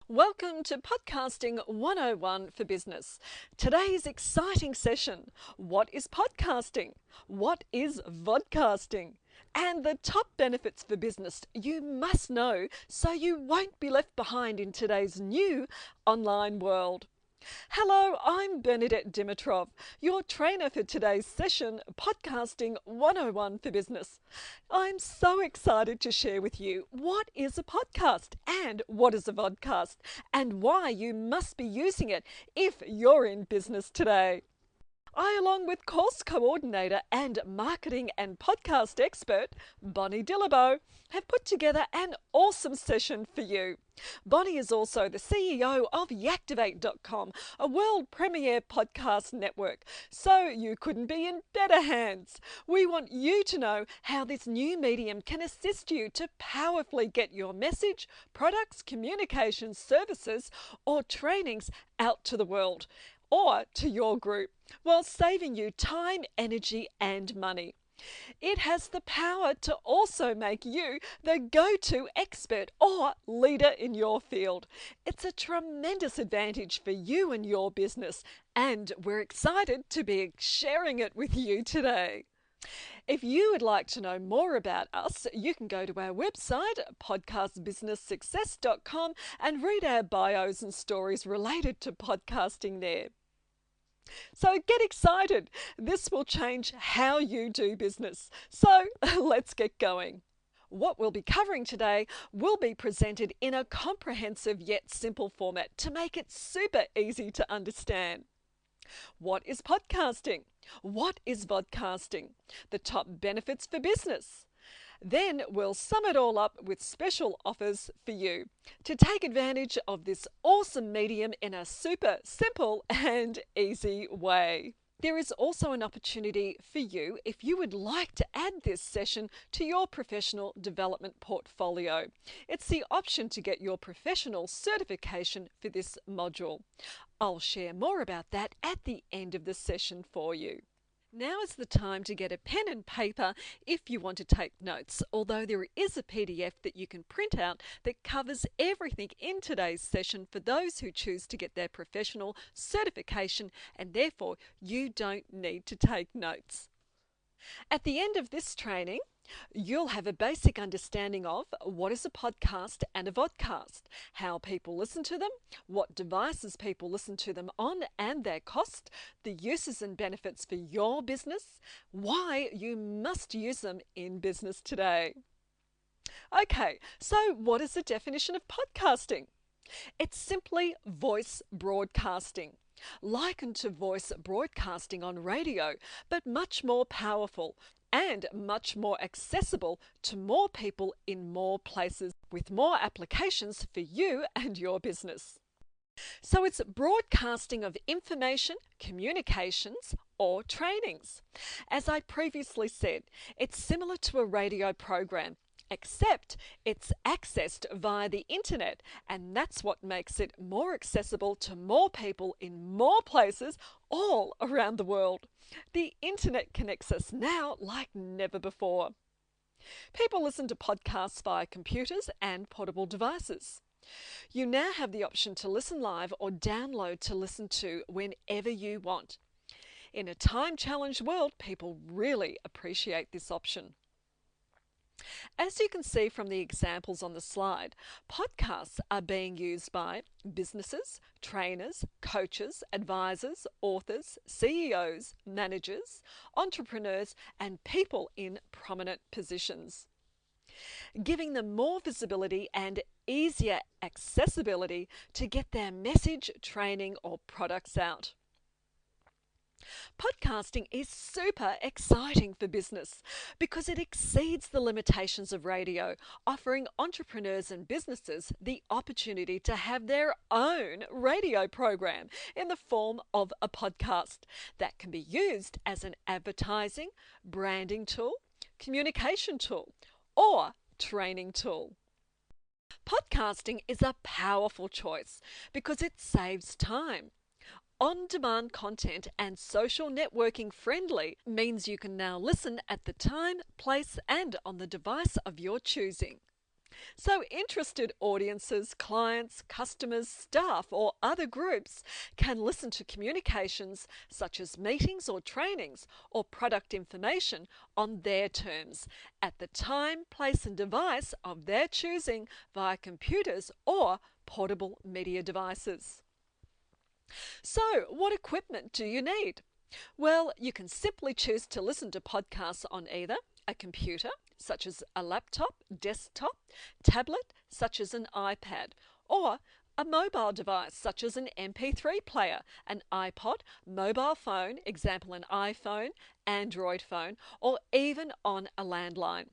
Welcome to Podcasting 101 for Business. Today's exciting session: what is podcasting? What is vodcasting? And the top benefits for business you must know so you won't be left behind in today's new online world. Hello, I'm Bernadette Dimitrov, your trainer for today's session, Podcasting 101 for Business. I'm so excited to share with you what is a podcast and what is a vodcast and why you must be using it if you're in business today. I, along with course coordinator and marketing and podcast expert, Bonnie Dillabo, have put together an awesome session for you. Bonnie is also the CEO of Yactivate.com, a world premiere podcast network, so you couldn't be in better hands. We want you to know how this new medium can assist you to powerfully get your message, products, communications, services, or trainings out to the world or to your group, while saving you time, energy, and money. It has the power to also make you the go-to expert or leader in your field. It's a tremendous advantage for you and your business, and we're excited to be sharing it with you today. If you would like to know more about us, you can go to our website, podcastbusinesssuccess.com, and read our bios and stories related to podcasting there. So get excited. This will change how you do business. So let's get going. What we'll be covering today will be presented in a comprehensive yet simple format to make it super easy to understand. What is podcasting? What is vodcasting? The top benefits for business. Then we'll sum it all up with special offers for you to take advantage of this awesome medium in a super simple and easy way. There is also an opportunity for you if you would like to add this session to your professional development portfolio. It's the option to get your professional certification for this module. I'll share more about that at the end of the session for you. Now is the time to get a pen and paper if you want to take notes, although there is a PDF that you can print out that covers everything in today's session for those who choose to get their professional certification, and therefore you don't need to take notes. At the end of this training, you'll have a basic understanding of what is a podcast and a vodcast, how people listen to them, what devices people listen to them on and their cost, the uses and benefits for your business, why you must use them in business today. Okay, so what is the definition of podcasting? It's simply voice broadcasting, likened to voice broadcasting on radio, but much more powerful and much more accessible to more people in more places with more applications for you and your business. So it's broadcasting of information, communications, or trainings. As I previously said, it's similar to a radio program, except it's accessed via the internet, and that's what makes it more accessible to more people in more places all around the world. The internet connects us now like never before. People listen to podcasts via computers and portable devices. You now have the option to listen live or download to listen to whenever you want. In a time-challenged world, people really appreciate this option. As you can see from the examples on the slide, podcasts are being used by businesses, trainers, coaches, advisors, authors, CEOs, managers, entrepreneurs, and people in prominent positions, giving them more visibility and easier accessibility to get their message, training, or products out. Podcasting is super exciting for business because it exceeds the limitations of radio, offering entrepreneurs and businesses the opportunity to have their own radio program in the form of a podcast that can be used as an advertising, branding tool, communication tool, or training tool. Podcasting is a powerful choice because it saves time. On-demand content and social networking friendly means you can now listen at the time, place, and on the device of your choosing. So, interested audiences, clients, customers, staff, or other groups can listen to communications such as meetings or trainings or product information on their terms at the time, place, and device of their choosing via computers or portable media devices. So, what equipment do you need? Well, you can simply choose to listen to podcasts on either a computer, such as a laptop, desktop, tablet, such as an iPad, or a mobile device, such as an MP3 player, an iPod, mobile phone, example an iPhone, Android phone, or even on a landline.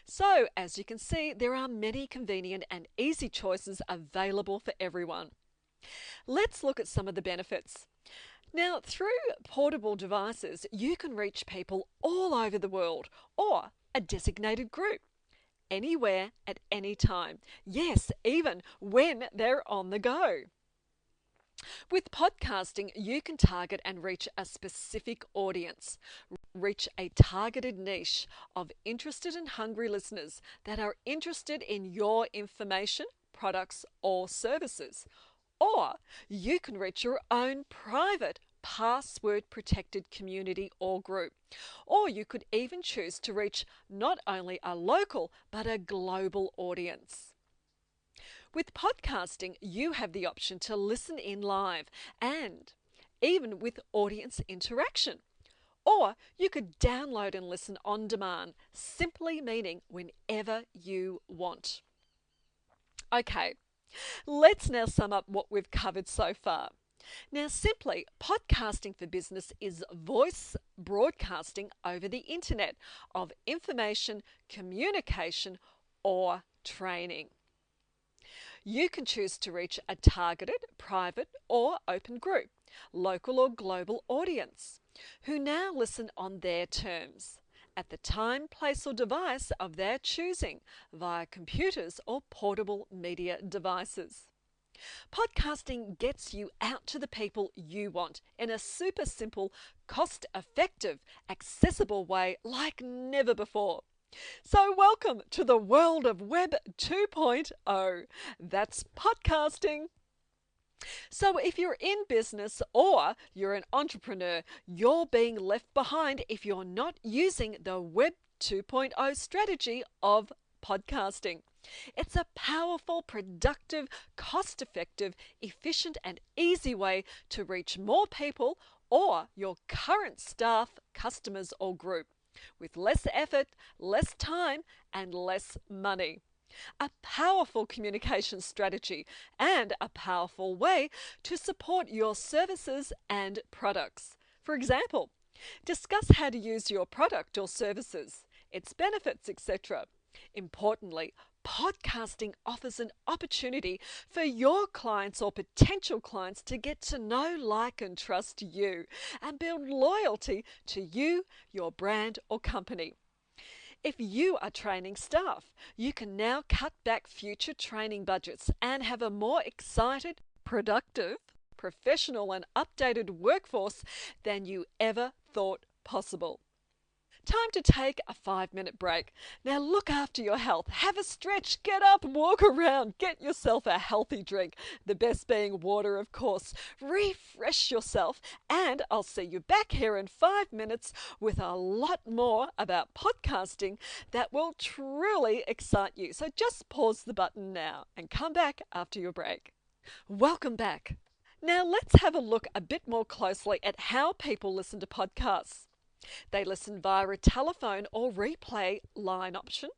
So, as you can see, there are many convenient and easy choices available for everyone. Let's look at some of the benefits. Now, through portable devices, you can reach people all over the world or a designated group, anywhere at any time. Yes, even when they're on the go. With podcasting, you can target and reach a specific audience, reach a targeted niche of interested and hungry listeners that are interested in your information, products, or services. Or you can reach your own private password protected community or group. Or you could even choose to reach not only a local but a global audience. With podcasting, you have the option to listen in live and even with audience interaction. Or you could download and listen on demand, simply meaning whenever you want. Okay, let's now sum up what we've covered so far. Now, simply, podcasting for business is voice broadcasting over the internet of information, communication, or training. You can choose to reach a targeted, private, or open group, local or global audience, who now listen on their terms, at the time, place, or device of their choosing via computers or portable media devices. Podcasting gets you out to the people you want in a super simple, cost effective, accessible way like never before. So, welcome to the world of Web 2.0. That's podcasting. So, if you're in business or you're an entrepreneur, you're being left behind if you're not using the Web 2.0 strategy of podcasting. It's a powerful, productive, cost effective, efficient, and easy way to reach more people or your current staff, customers, or group with less effort, less time, and less money. A powerful communication strategy and a powerful way to support your services and products. For example, discuss how to use your product or services, its benefits, etc. Importantly, podcasting offers an opportunity for your clients or potential clients to get to know, like, and trust you and build loyalty to you, your brand, or company. If you are training staff, you can now cut back future training budgets and have a more excited, productive, professional, and updated workforce than you ever thought possible. Time to take a 5-minute break. Now look after your health. Have a stretch, get up, walk around, get yourself a healthy drink. The best being water, of course. Refresh yourself, and I'll see you back here in 5 minutes with a lot more about podcasting that will truly excite you. So just pause the button now and come back after your break. Welcome back. Now let's have a look a bit more closely at how people listen to podcasts. They listen via a telephone or replay line option.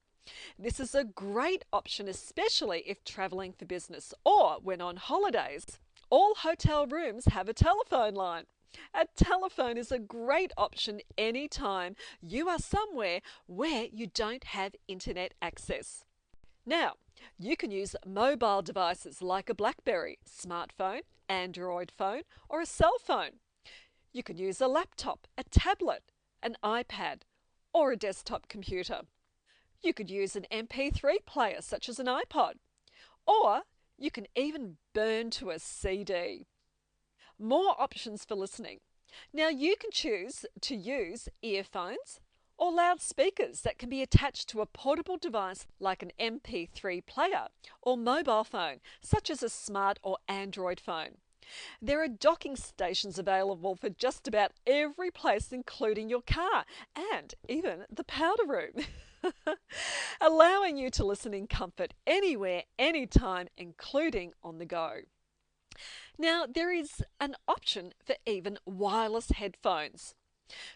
This is a great option, especially if travelling for business or when on holidays. All hotel rooms have a telephone line. A telephone is a great option anytime you are somewhere where you don't have internet access. Now, you can use mobile devices like a BlackBerry, smartphone, Android phone, or a cell phone. You can use a laptop, a tablet, an iPad, or a desktop computer. You could use an MP3 player such as an iPod, or you can even burn to a CD. More options for listening. Now you can choose to use earphones or loudspeakers that can be attached to a portable device like an MP3 player or mobile phone, such as a smart or Android phone. There are docking stations available for just about every place, including your car and even the powder room, allowing you to listen in comfort anywhere, anytime, including on the go. Now, there is an option for even wireless headphones.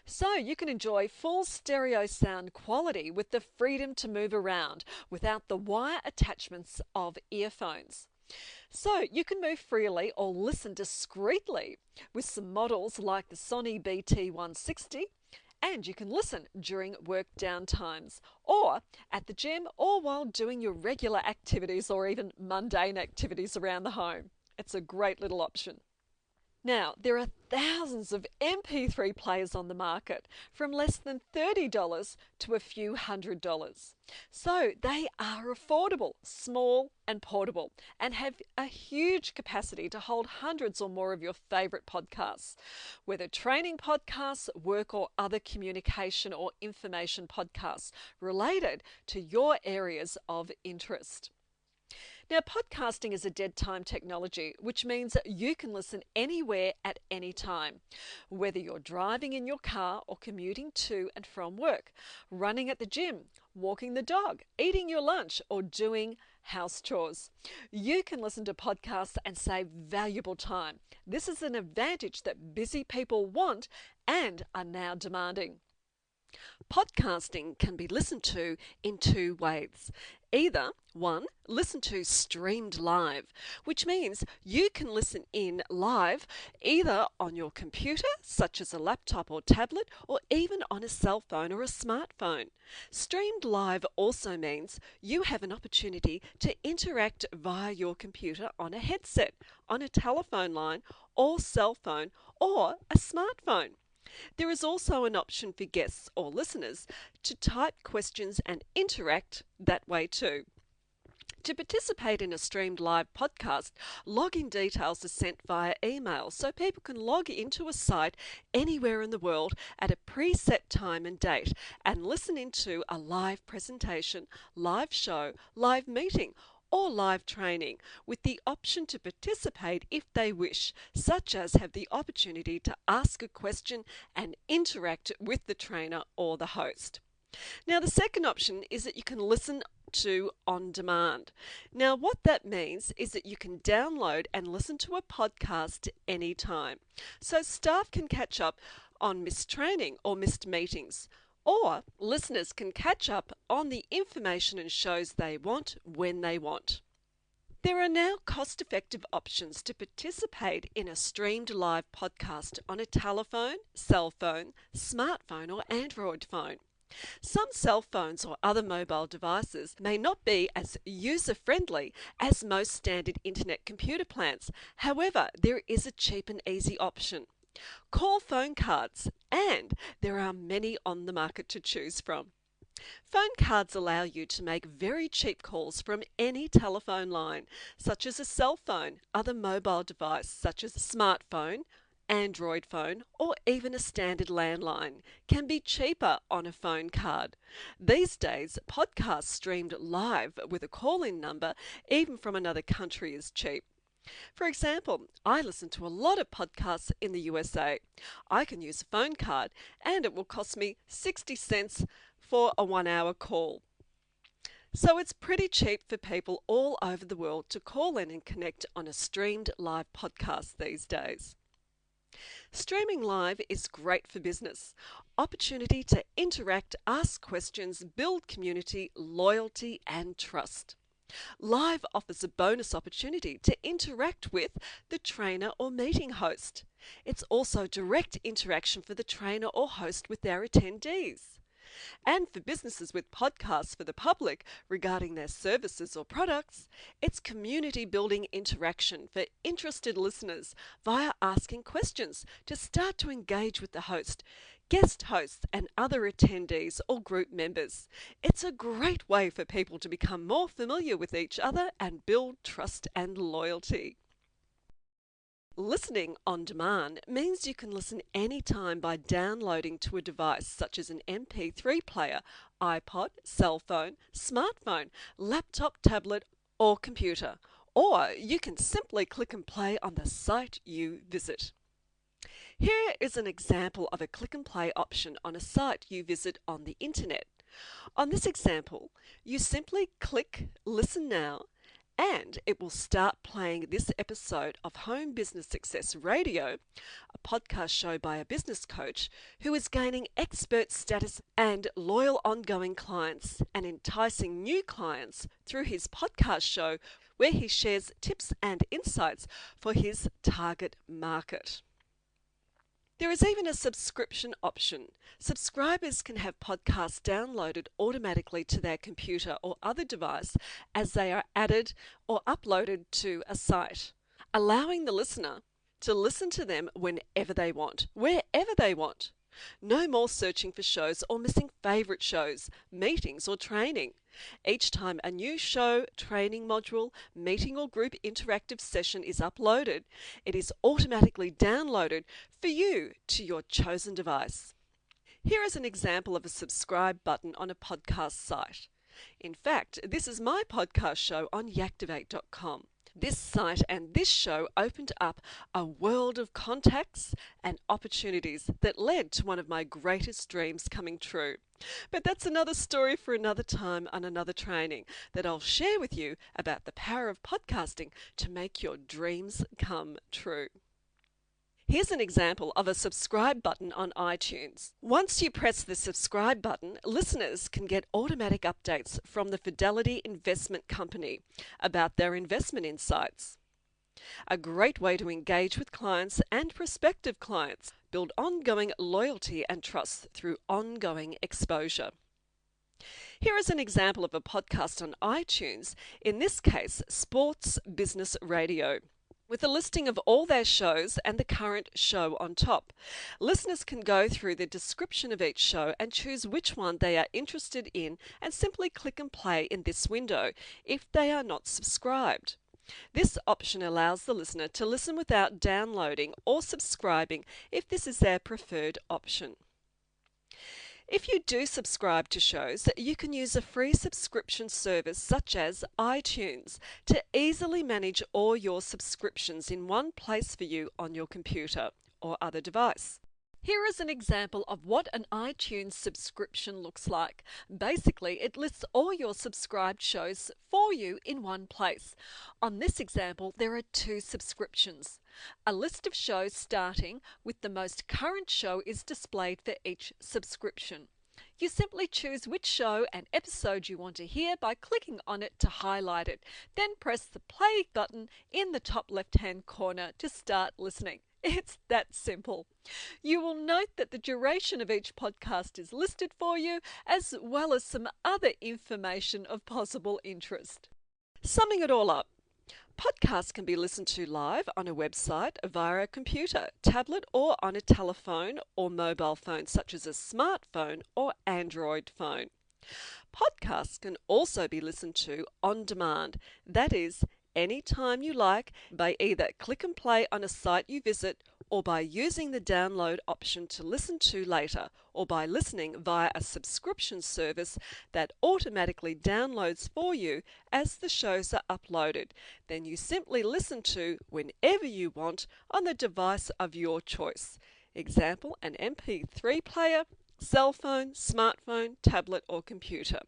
So you can enjoy full stereo sound quality with the freedom to move around without the wire attachments of earphones. So you can move freely or listen discreetly with some models like the Sony BT160, and you can listen during work downtimes or at the gym or while doing your regular activities or even mundane activities around the home. It's a great little option. Now, there are thousands of MP3 players on the market, from less than $30 to a few $100s. So they are affordable, small and portable, and have a huge capacity to hold hundreds or more of your favourite podcasts, whether training podcasts, work or other communication or information podcasts related to your areas of interest. Now, podcasting is a dead time technology, which means that you can listen anywhere at any time, whether you're driving in your car or commuting to and from work, running at the gym, walking the dog, eating your lunch, or doing house chores. You can listen to podcasts and save valuable time. This is an advantage that busy people want and are now demanding. Podcasting can be listened to in two ways. Either, one, listen to streamed live, which means you can listen in live either on your computer, such as a laptop or tablet, or even on a cell phone or a smartphone. Streamed live also means you have an opportunity to interact via your computer on a headset, on a telephone line or cell phone or a smartphone. There is also an option for guests or listeners to type questions and interact that way too. To participate in a streamed live podcast, login details are sent via email so people can log into a site anywhere in the world at a preset time and date and listen into a live presentation, live show, live meeting, or live training with the option to participate if they wish, such as have the opportunity to ask a question and interact with the trainer or the host. Now, the second option is that you can listen to on demand. Now, what that means is that you can download and listen to a podcast anytime. So staff can catch up on missed training or missed meetings, or listeners can catch up on the information and shows they want when they want. There are now cost-effective options to participate in a streamed live podcast on a telephone, cell phone, smartphone or Android phone. Some cell phones or other mobile devices may not be as user-friendly as most standard internet computer plans. However, there is a cheap and easy option. Call phone cards, and there are many on the market to choose from. Phone cards allow you to make very cheap calls from any telephone line, such as a cell phone, other mobile device such as a smartphone, Android phone, or even a standard landline can be cheaper on a phone card. These days, podcasts streamed live with a call-in number, even from another country, is cheap. For example, I listen to a lot of podcasts in the USA. I can use a phone card and it will cost me 60 cents for a 1-hour call. So it's pretty cheap for people all over the world to call in and connect on a streamed live podcast these days. Streaming live is great for business. Opportunity to interact, ask questions, build community, loyalty and trust. Live offers a bonus opportunity to interact with the trainer or meeting host. It's also direct interaction for the trainer or host with their attendees. And for businesses with podcasts for the public regarding their services or products, it's community building interaction for interested listeners via asking questions to start to engage with the host, guest hosts and other attendees or group members. It's a great way for people to become more familiar with each other and build trust and loyalty. Listening on demand means you can listen anytime by downloading to a device such as an MP3 player, iPod, cell phone, smartphone, laptop, tablet, or computer. Or you can simply click and play on the site you visit. Here is an example of a click and play option on a site you visit on the internet. On this example, you simply click Listen Now and it will start playing this episode of Home Business Success Radio, a podcast show by a business coach who is gaining expert status and loyal ongoing clients and enticing new clients through his podcast show where he shares tips and insights for his target market. There is even a subscription option. Subscribers can have podcasts downloaded automatically to their computer or other device as they are added or uploaded to a site, allowing the listener to listen to them whenever they want, wherever they want. No more searching for shows or missing favourite shows, meetings or training. Each time a new show, training module, meeting or group interactive session is uploaded, it is automatically downloaded for you to your chosen device. Here is an example of a subscribe button on a podcast site. In fact, this is my podcast show on Yactivate.com. This site and this show opened up a world of contacts and opportunities that led to one of my greatest dreams coming true. But that's another story for another time on another training that I'll share with you about the power of podcasting to make your dreams come true. Here's an example of a subscribe button on iTunes. Once you press the subscribe button, listeners can get automatic updates from the Fidelity Investment Company about their investment insights. A great way to engage with clients and prospective clients, build ongoing loyalty and trust through ongoing exposure. Here is an example of a podcast on iTunes, in this case, Sports Business Radio, with a listing of all their shows and the current show on top. Listeners can go through the description of each show and choose which one they are interested in and simply click and play in this window if they are not subscribed. This option allows the listener to listen without downloading or subscribing if this is their preferred option. If you do subscribe to shows, you can use a free subscription service such as iTunes to easily manage all your subscriptions in one place for you on your computer or other device. Here is an example of what an iTunes subscription looks like. Basically, it lists all your subscribed shows for you in one place. On this example, there are 2 subscriptions. A list of shows starting with the most current show is displayed for each subscription. You simply choose which show and episode you want to hear by clicking on it to highlight it. Then press the play button in the top left-hand corner to start listening. It's that simple. You will note that the duration of each podcast is listed for you, as well as some other information of possible interest. Summing it all up, podcasts can be listened to live on a website, via a computer, tablet, or on a telephone or mobile phone, such as a smartphone or Android phone. Podcasts can also be listened to on demand, that is, anytime you like, by either click and play on a site you visit or by using the download option to listen to later, or by listening via a subscription service that automatically downloads for you as the shows are uploaded. Then you simply listen to whenever you want on the device of your choice. Example, an MP3 player, cell phone, smartphone, tablet or computer.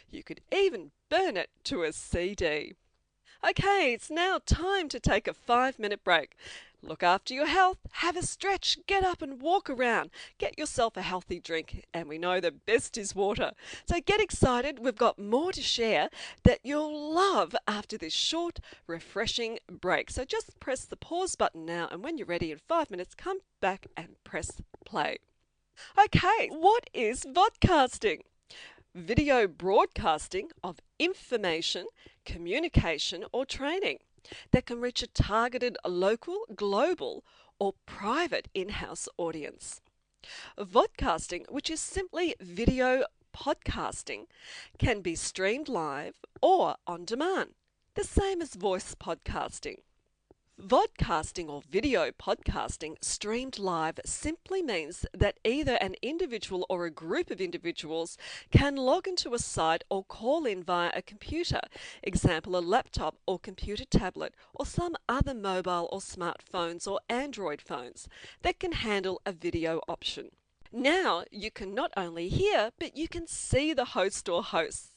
You could even burn it to a CD. Okay, it's now time to take a 5-minute break. Look after your health, have a stretch, get up and walk around. Get yourself a healthy drink, and we know the best is water. So get excited, we've got more to share that you'll love after this short, refreshing break. So just press the pause button now, and when you're ready in 5 minutes, come back and press play. Okay, what is vodcasting? Video broadcasting of information, communication or training that can reach a targeted local, global or private in-house audience. Vodcasting, which is simply video podcasting, can be streamed live or on demand, the same as voice podcasting. Vodcasting or video podcasting streamed live simply means that either an individual or a group of individuals can log into a site or call in via a computer, example a laptop or computer tablet or some other mobile or smartphones or Android phones that can handle a video option. Now you can not only hear but you can see the host or hosts.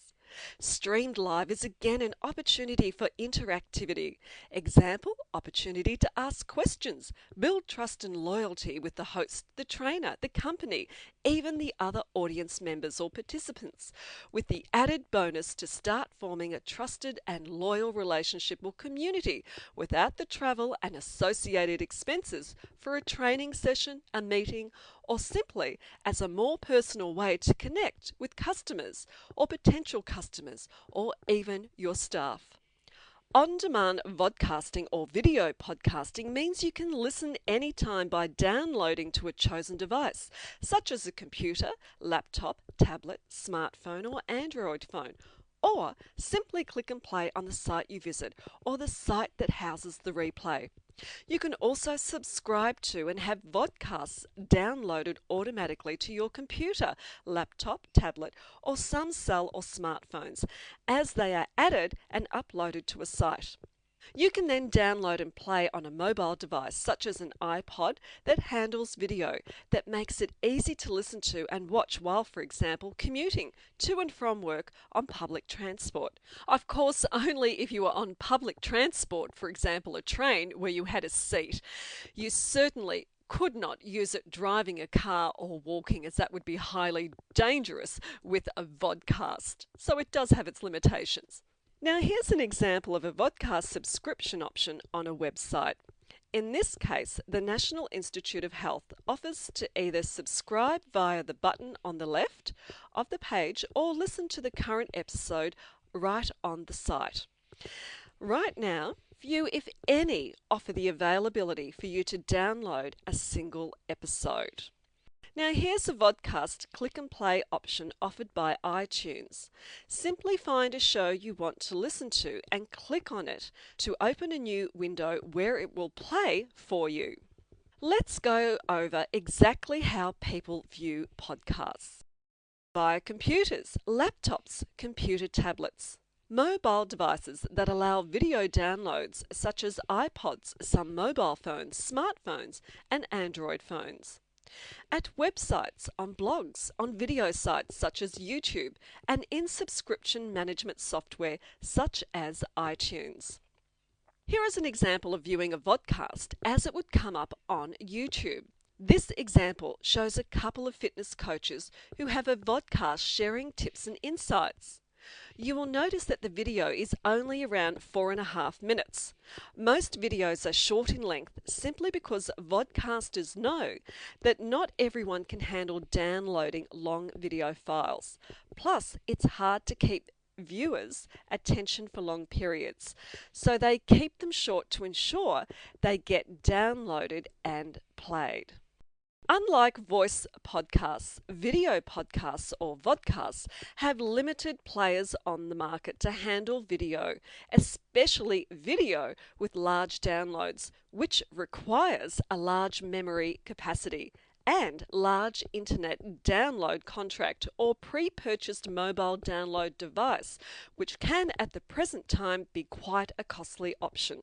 Streamed live is again an opportunity for interactivity. Example, opportunity to ask questions, build trust and loyalty with the host, the trainer, the company, even the other audience members or participants, with the added bonus to start forming a trusted and loyal relationship or community without the travel and associated expenses for a training session, a meeting, or simply as a more personal way to connect with customers or potential customers or even your staff. On-demand vodcasting or video podcasting means you can listen anytime by downloading to a chosen device, such as a computer, laptop, tablet, smartphone or Android phone, or simply click and play on the site you visit or the site that houses the replay. You can also subscribe to and have vodcasts downloaded automatically to your computer, laptop, tablet, or some cell or smartphones as they are added and uploaded to a site. You can then download and play on a mobile device such as an iPod that handles video that makes it easy to listen to and watch while, for example, commuting to and from work on public transport. Of course, only if you are on public transport, for example, a train where you had a seat. You certainly could not use it driving a car or walking, as that would be highly dangerous with a vodcast. So it does have its limitations. Now here's an example of a vodcast subscription option on a website. In this case, the National Institute of Health offers to either subscribe via the button on the left of the page or listen to the current episode right on the site. Right now, few, if any, offer the availability for you to download a single episode. Now here's a vodcast click and play option offered by iTunes. Simply find a show you want to listen to and click on it to open a new window where it will play for you. Let's go over exactly how people view podcasts. Via computers, laptops, computer tablets. Mobile devices that allow video downloads such as iPods, some mobile phones, smartphones and Android phones. At websites, on blogs, on video sites such as YouTube, and in subscription management software such as iTunes. Here is an example of viewing a vodcast as it would come up on YouTube. This example shows a couple of fitness coaches who have a vodcast sharing tips and insights. You will notice that the video is only around 4.5 minutes. Most videos are short in length simply because vodcasters know that not everyone can handle downloading long video files. Plus, it's hard to keep viewers' attention for long periods. So they keep them short to ensure they get downloaded and played. Unlike voice podcasts, video podcasts or vodcasts have limited players on the market to handle video, especially video with large downloads, which requires a large memory capacity and large internet download contract or pre-purchased mobile download device, which can at the present time be quite a costly option.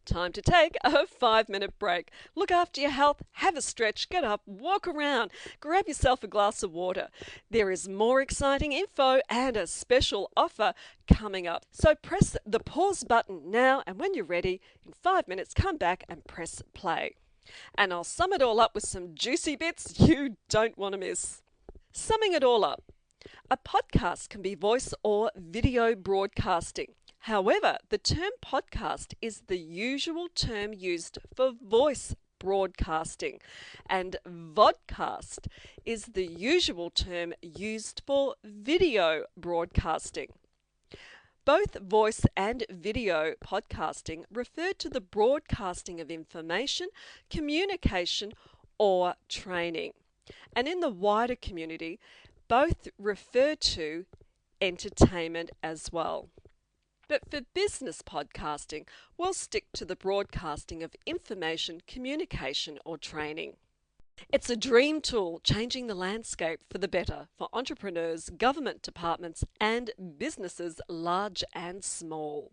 Time to take a 5-minute break. Look after your health, have a stretch, get up, walk around, grab yourself a glass of water. There is more exciting info and a special offer coming up. So press the pause button now, and when you're ready, in 5 minutes, come back and press play. And I'll sum it all up with some juicy bits you don't want to miss. Summing it all up, a podcast can be voice or video broadcasting. However, the term podcast is the usual term used for voice broadcasting, and vodcast is the usual term used for video broadcasting. Both voice and video podcasting refer to the broadcasting of information, communication, or training. And in the wider community, both refer to entertainment as well. But for business podcasting, we'll stick to the broadcasting of information, communication, or training. It's a dream tool changing the landscape for the better for entrepreneurs, government departments, and businesses large and small.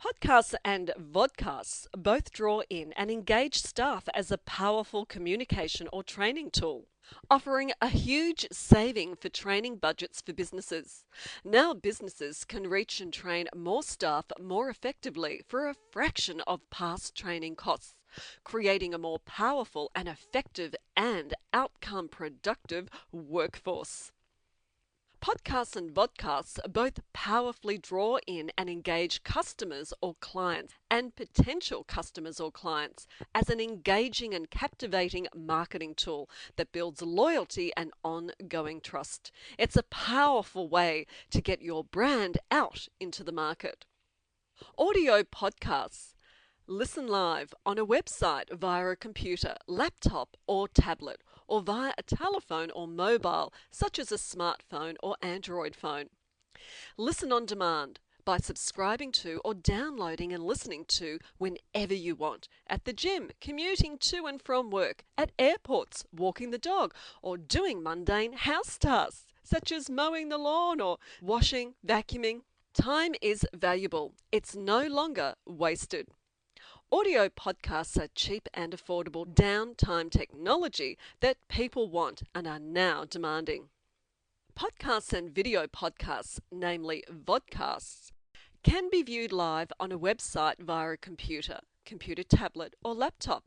Podcasts and vodcasts both draw in and engage staff as a powerful communication or training tool, offering a huge saving for training budgets for businesses. Now businesses can reach and train more staff more effectively for a fraction of past training costs, creating a more powerful and effective and outcome productive workforce. Podcasts and vodcasts both powerfully draw in and engage customers or clients and potential customers or clients as an engaging and captivating marketing tool that builds loyalty and ongoing trust. It's a powerful way to get your brand out into the market. Audio podcasts. Listen live on a website via a computer, laptop or tablet, or via a telephone or mobile, such as a smartphone or Android phone. Listen on demand by subscribing to or downloading and listening to whenever you want, at the gym, commuting to and from work, at airports, walking the dog, or doing mundane house tasks, such as mowing the lawn or washing, vacuuming. Time is valuable. It's no longer wasted. Audio podcasts are cheap and affordable downtime technology that people want and are now demanding. Podcasts and video podcasts, namely vodcasts, can be viewed live on a website via a computer, tablet or laptop,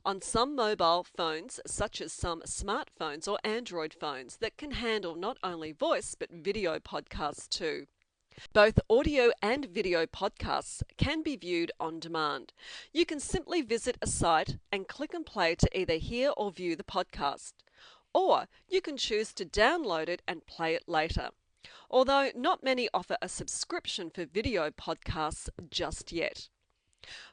on some mobile phones such as some smartphones or Android phones that can handle not only voice but video podcasts too. Both audio and video podcasts can be viewed on demand. You can simply visit a site and click and play to either hear or view the podcast, or you can choose to download it and play it later, although not many offer a subscription for video podcasts just yet.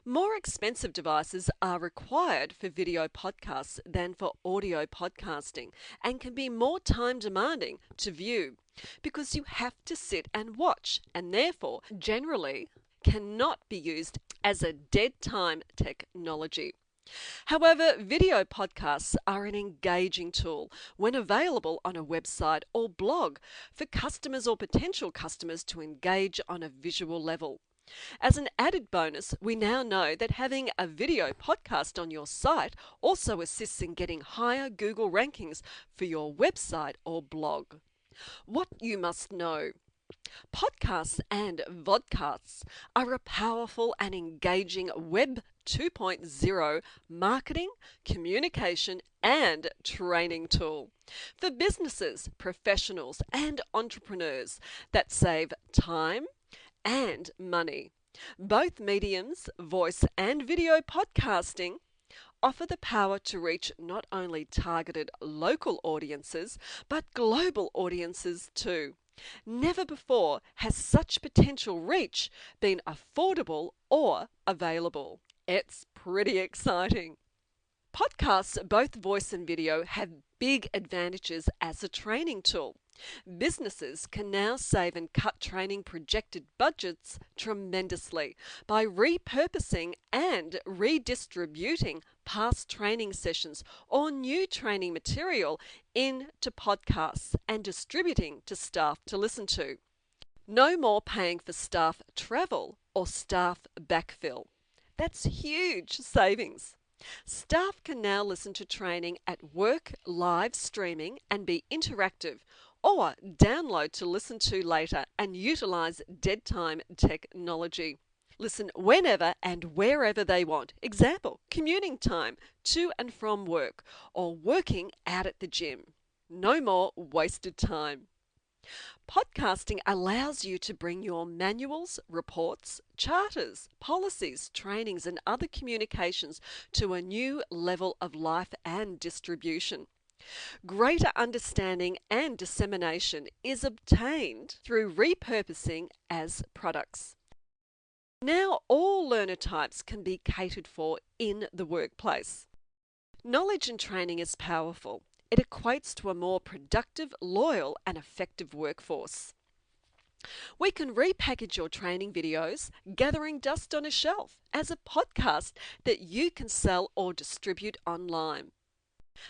More expensive devices are required for video podcasts than for audio podcasting and can be more time demanding to view because you have to sit and watch and therefore generally cannot be used as a dead time technology. However, video podcasts are an engaging tool when available on a website or blog for customers or potential customers to engage on a visual level. As an added bonus, we now know that having a video podcast on your site also assists in getting higher Google rankings for your website or blog. What you must know. Podcasts and vodcasts are a powerful and engaging Web 2.0 marketing, communication, and training tool for businesses, professionals, and entrepreneurs that save time and money. Both mediums, voice and video podcasting, offer the power to reach not only targeted local audiences, but global audiences too. Never before has such potential reach been affordable or available. It's pretty exciting. Podcasts, both voice and video, have big advantages as a training tool. Businesses can now save and cut training projected budgets tremendously by repurposing and redistributing past training sessions or new training material into podcasts and distributing to staff to listen to. No more paying for staff travel or staff backfill. That's huge savings. Staff can now listen to training at work, live streaming, and be interactive, or download to listen to later and utilize dead time technology. Listen whenever and wherever they want. Example, commuting time to and from work or working out at the gym. No more wasted time. Podcasting allows you to bring your manuals, reports, charters, policies, trainings, and other communications to a new level of life and distribution. Greater understanding and dissemination is obtained through repurposing as products. Now all learner types can be catered for in the workplace. Knowledge and training is powerful. It equates to a more productive, loyal, and effective workforce. We can repackage your training videos, gathering dust on a shelf, as a podcast that you can sell or distribute online.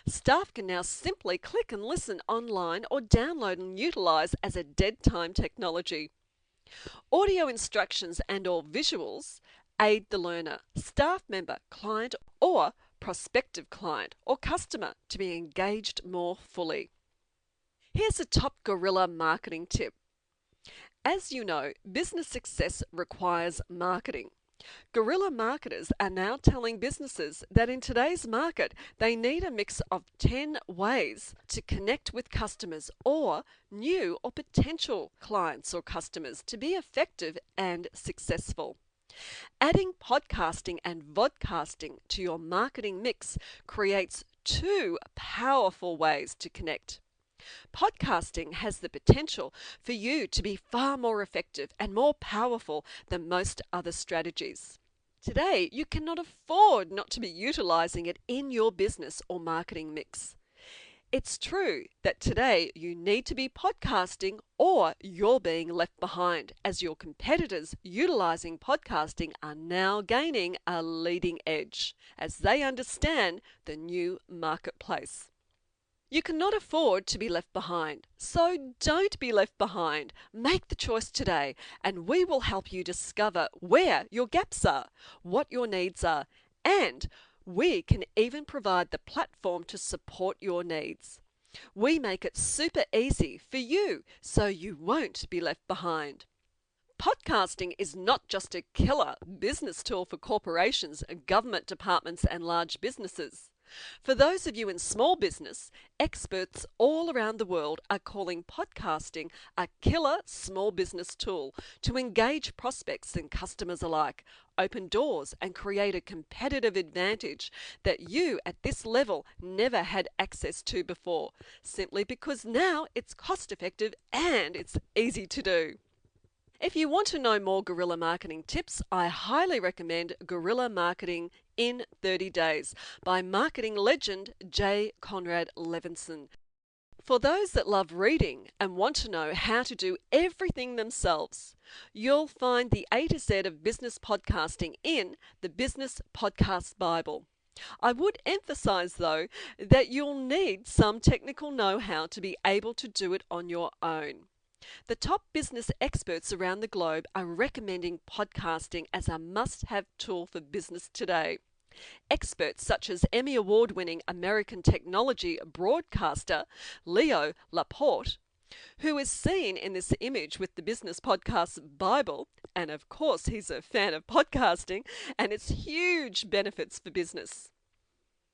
Staff can now simply click and listen online or download and utilize as a dead time technology. Audio instructions and/or visuals aid the learner, staff member, client, or prospective client or customer to be engaged more fully. Here's a top guerrilla marketing tip. As you know, business success requires marketing. Guerrilla marketers are now telling businesses that in today's market, they need a mix of 10 ways to connect with customers or new or potential clients or customers to be effective and successful. Adding podcasting and vodcasting to your marketing mix creates two powerful ways to connect. Podcasting has the potential for you to be far more effective and more powerful than most other strategies. Today, you cannot afford not to be utilizing it in your business or marketing mix. It's true that today you need to be podcasting or you're being left behind, as your competitors utilizing podcasting are now gaining a leading edge as they understand the new marketplace. You cannot afford to be left behind, so don't be left behind. Make the choice today, and we will help you discover where your gaps are, what your needs are, and we can even provide the platform to support your needs. We make it super easy for you, so you won't be left behind. Podcasting is not just a killer business tool for corporations, government departments, and large businesses. For those of you in small business, experts all around the world are calling podcasting a killer small business tool to engage prospects and customers alike, open doors, and create a competitive advantage that you at this level never had access to before, simply because now it's cost effective and it's easy to do. If you want to know more guerrilla marketing tips, I highly recommend Guerrilla Marketing in 30 Days by marketing legend J. Conrad Levinson. For those that love reading and want to know how to do everything themselves, you'll find the A to Z of business podcasting in the Business Podcast Bible. I would emphasize, though, that you'll need some technical know-how to be able to do it on your own. The top business experts around the globe are recommending podcasting as a must-have tool for business today. Experts such as Emmy Award-winning American technology broadcaster Leo Laporte, who is seen in this image with the Business Podcast Bible, and of course he's a fan of podcasting and its huge benefits for business.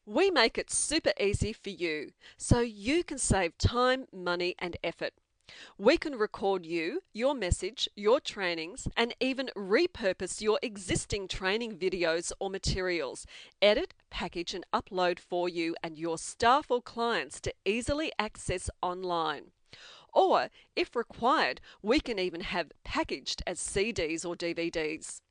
We make it super easy for you so you can save time, money, and effort. We can record you, your message, your trainings, and even repurpose your existing training videos or materials, edit, package, and upload for you and your staff or clients to easily access online. Or, if required, we can even have packaged as CDs or DVDs.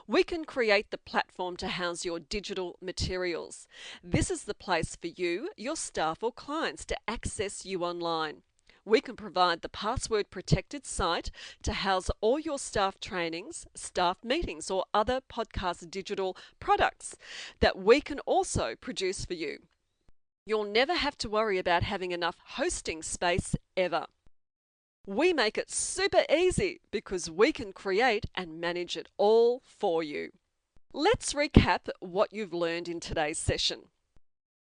We can create the platform to house your digital materials. This is the place for you, your staff, or clients to access you online. We can provide the password-protected site to house all your staff trainings, staff meetings, or other podcast digital products that we can also produce for you. You'll never have to worry about having enough hosting space ever. We make it super easy because we can create and manage it all for you. Let's recap what you've learned in today's session.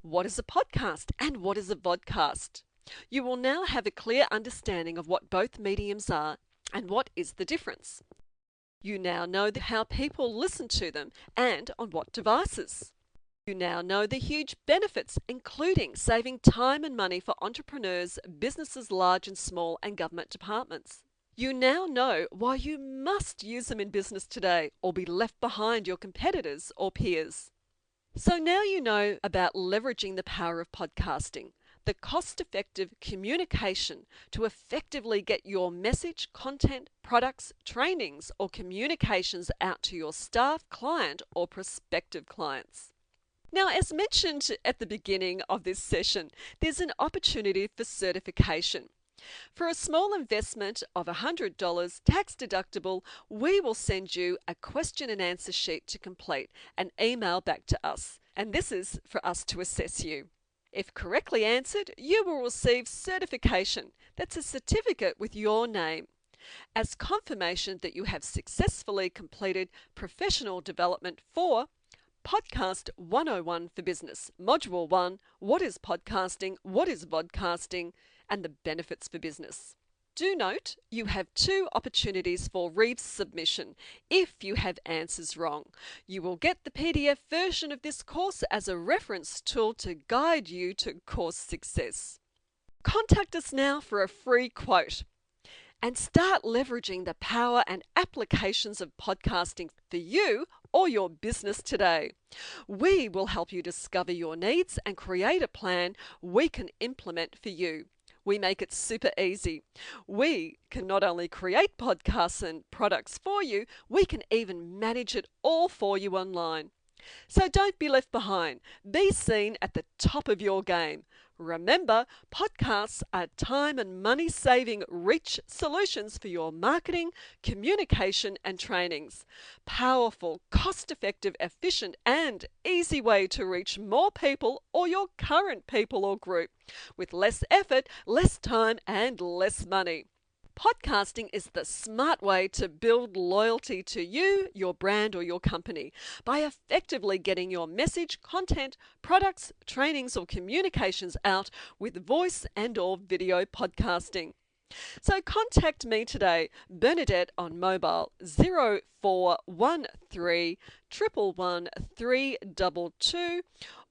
What is a podcast and what is a vodcast? You will now have a clear understanding of what both mediums are and what is the difference. You now know how people listen to them and on what devices. You now know the huge benefits, including saving time and money for entrepreneurs, businesses large and small, and government departments. You now know why you must use them in business today or be left behind your competitors or peers. So now you know about leveraging the power of podcasting, the cost-effective communication to effectively get your message, content, products, trainings, or communications out to your staff, client, or prospective clients. Now, as mentioned at the beginning of this session, there's an opportunity for certification. For a small investment of $100 tax deductible, we will send you a question and answer sheet to complete and email back to us. And this is for us to assess you. If correctly answered, you will receive certification. That's a certificate with your name as confirmation that you have successfully completed professional development for Podcast 101 for Business, Module 1, What is Podcasting, What is Vodcasting, and the Benefits for Business. Do note, you have 2 opportunities for resubmission if you have answers wrong. You will get the PDF version of this course as a reference tool to guide you to course success. Contact us now for a free quote and start leveraging the power and applications of podcasting for you or your business today. We will help you discover your needs and create a plan we can implement for you. We make it super easy. We can not only create podcasts and products for you, we can even manage it all for you online. So don't be left behind. Be seen at the top of your game. Remember, podcasts are time and money saving reach solutions for your marketing, communication, and trainings. Powerful, cost effective, efficient, and easy way to reach more people or your current people or group with less effort, less time, and less money. Podcasting is the smart way to build loyalty to you, your brand, or your company by effectively getting your message, content, products, trainings, or communications out with voice and/or video podcasting. So contact me today, Bernadette, on mobile 0413 111 322,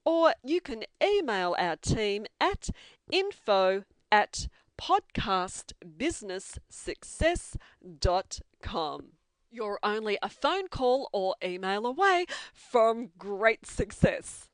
or you can email our team at info@podcastbusinesssuccess.com. You're only a phone call or email away from great success.